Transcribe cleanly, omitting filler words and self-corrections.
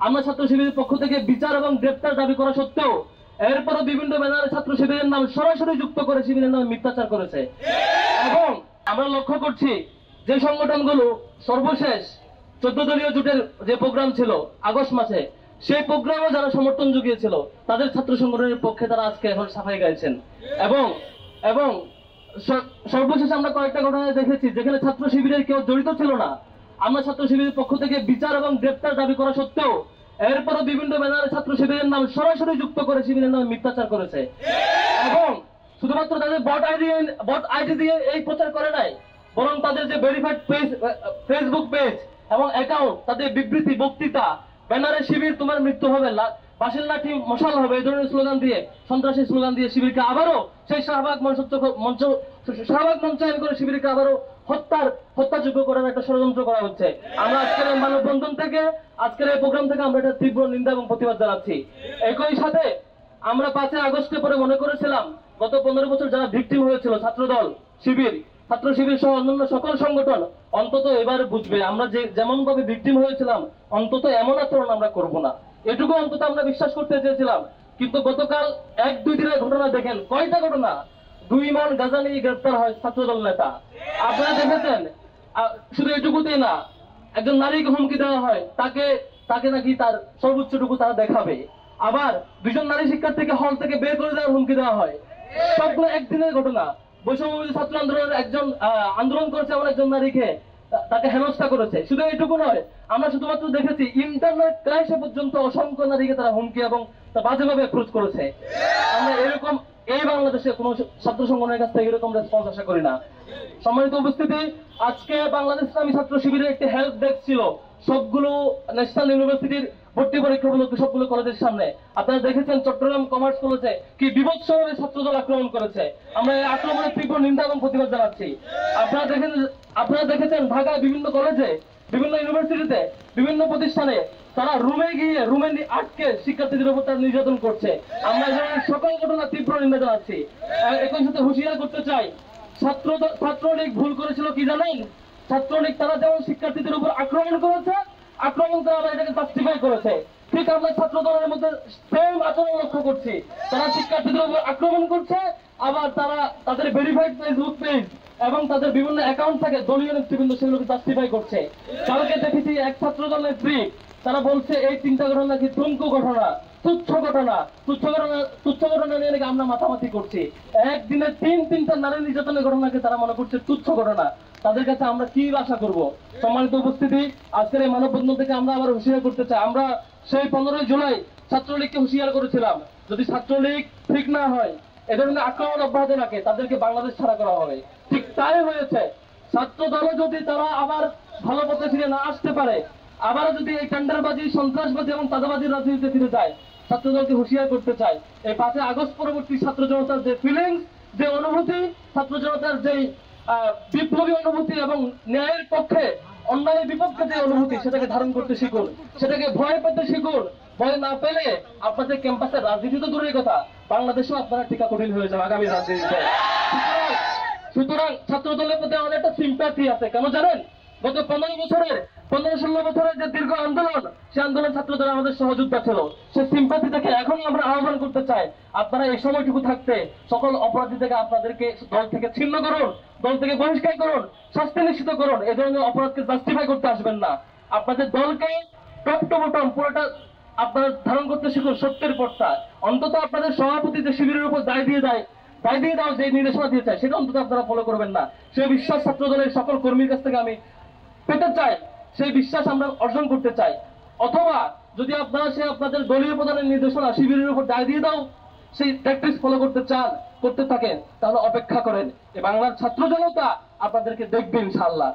আমরা ছাত্র শিবিরের পক্ষ থেকে বিচার এবং গ্রেপ্তার দাবি করা সত্ত্বেও এরপরও বিভিন্ন ব্যানারে ছাত্র শিবিরের নাম সরাসরি যুক্ত করে শিবিরের নামে মিথ্যাচার করেছে। এবং আমরা লক্ষ্য করছি যে সংগঠনগুলো সর্বশেষ 14 দলীয় জোটের যে প্রোগ্রাম ছিল আগস্ট মাসে, সেই প্রোগ্রামে যারা সমর্থন জুগিয়েছিল তাদের ছাত্র সংগঠনের পক্ষে তারা আজকে এখন সাফাই গাইছেন। এবং এবং সর্বশেষ আমরা কয়েকটা ঘটনা দেখেছি যেখানে ছাত্র শিবিরের কেউ জড়িত ছিল না, আমরা ছাত্র শিবিরের পক্ষ থেকে বিচার এবং গ্রেপ্তার দাবি করা সত্ত্বেও এরপরও বিভিন্ন ব্যানারে ছাত্র শিবিরের নাম সরাসরি যুক্ত করে শিবিরের নামে মিথ্যাচার করেছে। এবং শুধুমাত্র তাদের বট আইডি দিয়ে এই প্রচার করে নাই, বরং তাদের যে ভেরিফাইড পেজ, ফেসবুক পেজ এবং অ্যাকাউন্ট, তাদের বিবৃতি, বক্তৃতা, ব্যানারে শিবির তোমার মৃত্যু হবে, বাঁশের লাঠি মশাল হবে, এই ধরনের স্লোগান দিয়ে, সন্ত্রাসী স্লোগান দিয়ে শিবিরকে আবারও সেই শাহবাগ মঞ্চায়ন করে শিবিরকে আবারও হত্যাযোগ্য করার একটা ষড়যন্ত্র করা হচ্ছে। আমরা আজকের এই মানববন্ধন থেকে, আজকের এই প্রোগ্রাম থেকে আমরা এটা তীব্র নিন্দা এবং প্রতিবাদ জানাচ্ছি। একই সাথে আমরা 5 আগস্টের পরে মনে করেছিলাম গত 15 বছর যারা ভিকটিম হয়েছিল ছাত্রদল, শিবির, ছাত্র শিবির সহ অন্যান্য সকল সংগঠন অন্তত এবার বুঝবে আমরা যেমন ভাবে ভিকটিম হয়েছিলাম অন্তত এমন আচরণ আমরা করব না, এটুকু অন্তত আমরা বিশ্বাস করতে চেয়েছিলাম। কিন্তু গতকাল 1-2 দিনের ঘটনা দেখেন, কয়টা ঘটনা, 2 মণ গাঁজা নিয়ে গ্রেপ্তার হয় ছাত্রদল নেতা। আপনারা দেখেছেন, শুধু এটুকুতেই না, একজন নারীকে হুমকি দেওয়া হয়, তাকে নাকি তার সর্বোচ্চটুকু তারা দেখাবে। আবার 2জন নারী শিক্ষার্থীকে হল থেকে বের করে দেওয়ার হুমকি দেওয়া হয়। সবগুলো একদিনের ঘটনা। বৈষম্যবিরোধী ছাত্র আন্দোলনের একজন আন্দোলন করেছে এমন একজন নারীকে তাকে হেনস্থা করেছে। শুধু এইটুকু নয়, আমরা শুধুমাত্র দেখেছি ইন্টারনেট ক্রাইসে পর্যন্ত অসংখ্য নারীকে তারা হুমকি এবং বাজেভাবে অ্যাপ্রোচ করেছে। আমরা এরকম এই বাংলাদেশে কোন ছাত্র সংগঠনের কাছ থেকে এরকম রেসপন্স আশা করি না। সম্মানিত উপস্থিতি, আজকে বাংলাদেশ ইসলামী ছাত্র শিবিরের একটি হেল্প ডেস্ক ছিল সবগুলো ন্যাশনাল ইউনিভার্সিটির ভর্তি পরীক্ষা উপলক্ষে সবগুলো কলেজের সামনে। আপনারা দেখেছেন চট্টগ্রাম কমার্স কলেজে কি বিভৎসভাবে ছাত্রদল আক্রমণ করেছে। আমরা এই আক্রমণের তীব্র নিন্দা এবং প্রতিবাদ জানাচ্ছি। আপনারা দেখেছেন ঢাকায় বিভিন্ন কলেজে, বিভিন্ন ইউনিভার্সিটিতে, বিভিন্ন প্রতিষ্ঠানে তারা রুমে গিয়ে রুমে আটকে শিক্ষার্থীদের উপর তারা নির্যাতন করছে। আমরা এই সকল ঘটনা তীব্র নিন্দা জানাচ্ছি। একই সাথে হুঁশিয়ার করতে চাই, ছাত্রলীগ ভুল করেছিল কি জানেন? ছাত্রলীগ তারা যেমন শিক্ষার্থীদের উপর আক্রমণ করেছে, আক্রমণ করে আবার এটাকে জাস্টিফাই করেছে। ঠিক আমরা ছাত্র দলের মধ্যে সেম আচরণ লক্ষ্য করছি। তারা শিক্ষার্থীদের উপর আক্রমণ করছে, আবার তারা তাদের ভেরিফাইড ফেসবুক পেজ এবং তাদের বিভিন্ন অ্যাকাউন্ট থাকে দলীয় নেতৃবৃন্দ সেগুলোকে জাস্টিফাই করছে। কালকে দেখেছি এক ছাত্র দল নেত্রী তারা বলছে এই 3টা ঘটনা নাকি তুঙ্কু ঘটনা, তুচ্ছ ঘটনা নিয়ে নাকি আমরা মাথামাতি করছি। একদিনে 3টা নারী নির্যাতনের ঘটনাকে তারা মনে করছে তুচ্ছ ঘটনা। তাদের কাছে আমরা কি আশা করব? সম্মানিত উপস্থিতি, আজকের এই মানববন্ধন থেকে আমরা আবার হুঁশিয়ার করতে চাই। আমরা সেই 15 জুলাই ছাত্রলীগকে হুঁশিয়ার করেছিলাম, যদি ছাত্রলীগ ঠিক না হয়, এ ধরনের আক্রমণ অব্যাহত রাখে, তাদেরকে বাংলাদেশ ছাড়া করা হবে। ঠিক তাই হয়েছে। ছাত্র দলে যদি তারা আবার ভালো পথে ফিরে না আসতে পারে, আবারও যদি এই টেন্ডারবাজি, সন্ত্রাসবাদী এবং চাঁদাবাজির রাজনীতিতে ফিরে যায়, ছাত্রদলকে হুঁশিয়ার করতে চাই। এই 5 আগস্ট পরবর্তী ছাত্র জনতার যে ফিলিংস, যে অনুভূতি, ছাত্র জনতার যে বিপ্লবী অনুভূতি এবং ন্যায়ের পক্ষে অন্যায়ের বিপক্ষে যে অনুভূতি, সেটাকে ধারণ করতে শিখুন, সেটাকে ভয় পেতে শিখুন। ভয় না পেলে আপনাদের ক্যাম্পাসের রাজনীতি তো দূরের কথা, বাংলাদেশেও আপনারা টিকা কঠিন হয়ে যাবে আগামী রাজনীতিতে। সুতরাং ছাত্র দলের প্রতি আমাদের একটা সিম্প্যাথি আছে। কেন জানেন? গত 15-16 বছরের যে দীর্ঘ আন্দোলন, সে আন্দোলন ছাত্রদের আমাদের সহযোদ্ধা ছিল। সে সিম্প্যাথি থেকে এখন আমরা আহ্বান করতে চাই, আপনারা এই সময়টুকু থাকতে সকল অপরাধী থেকে আপনাদেরকে দল থেকে ছিন্ন করুন, দল থেকে বহিষ্কার করুন, শাস্তি নিশ্চিত করুন। এ ধরনের অপরাধকে জাস্টিফাই করতে আসবেন না। আপনাদের দলকে টপ টু বটম পুরোটা আপনারা ধারণ করতে শিখুন সত্যের পথটা। অন্তত আপনাদের সভাপতি যে শিবিরের উপর দায় দিয়ে দাও যে নির্দেশনা দিয়েছে, সেটা অন্তত আপনারা ফলো করবেন না। সেই বিশ্বাস ছাত্র দলের সকল কর্মীর কাছ থেকে আমি পেতে চাই, সেই বিশ্বাস আমরা অর্জন করতে চাই। অথবা যদি আপনারা আপনাদের দলীয় প্রধানের নির্দেশনা শিবিরের উপর দায় দিয়ে দাও, সেই প্র্যাকটিস ফলো করতে থাকেন, তাহলে অপেক্ষা করেন, এই বাংলার ছাত্র জনতা আপনাদেরকে দেখবে ইনশাআল্লাহ।